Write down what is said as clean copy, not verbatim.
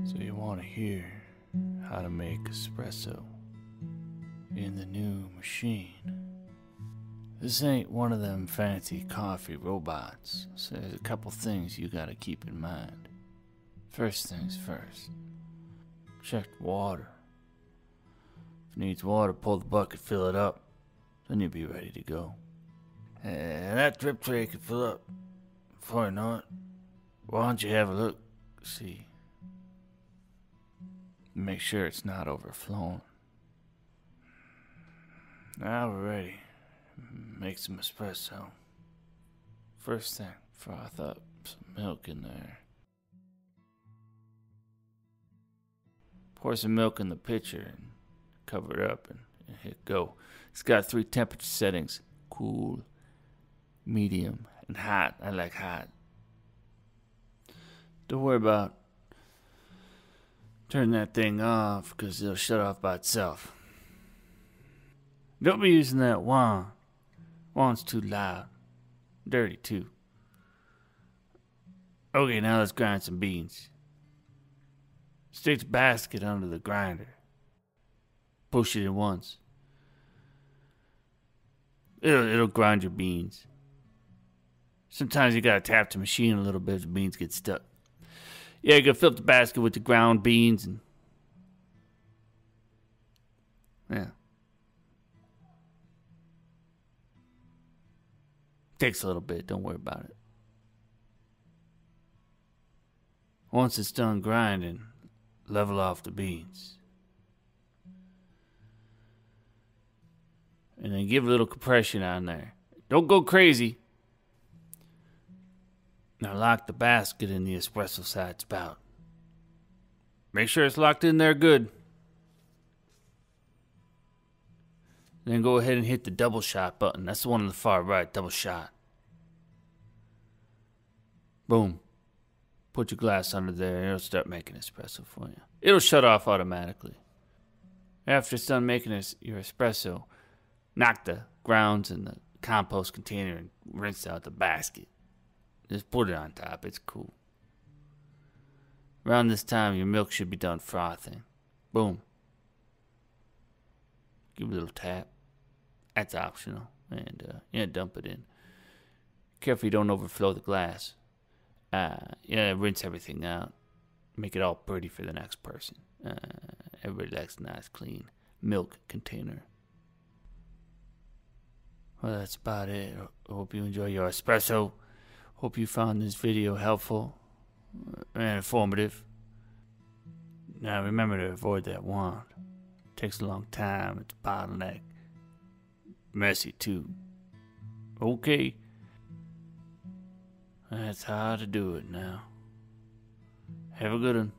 So you want to hear how to make espresso in the new machine. This ain't one of them fancy coffee robots, so there's a couple things you gotta keep in mind. First things first, check the water. If it needs water, pull the bucket, fill it up, then you'll be ready to go. And that drip tray can fill up before you know it. Why don't you have a look, see? Make sure it's not overflowing. Now we're ready. Make some espresso. First thing, froth up some milk in there. Pour some milk in the pitcher and cover it up and hit go. It's got 3 temperature settings: cool, medium, and hot. I like hot. Don't worry about turning that thing off because it'll shut off by itself. Don't be using that wand. Wand's too loud. Dirty too. Okay, now let's grind some beans. Stick the basket under the grinder. Push it in once. It'll grind your beans. Sometimes you gotta tap the machine a little bit if the beans get stuck. Yeah, you gotta fill up the basket with the ground beans and yeah. Takes a little bit, don't worry about it. Once it's done grinding, level off the beans. And then give a little compression on there. Don't go crazy. Now lock the basket in the espresso side spout. Make sure it's locked in there good. Then go ahead and hit the double shot button. That's the one on the far right, double shot. Boom. Put your glass under there and it'll start making espresso for you. It'll shut off automatically. After it's done making your espresso, knock the grounds in the compost container and rinse out the basket. Just put it on top, it's cool. Around this time, your milk should be done frothing. Boom. Give it a little tap. That's optional. And dump it in. Careful you don't overflow the glass. Rinse everything out. Make it all pretty for the next person. Everybody likes a nice, clean milk container. Well, that's about it. I hope you enjoy your espresso. Hope you found this video helpful and informative. Now remember to avoid that wand. It takes a long time. It's a bottleneck. Messy too. Okay. That's how to do it now. Have a good one.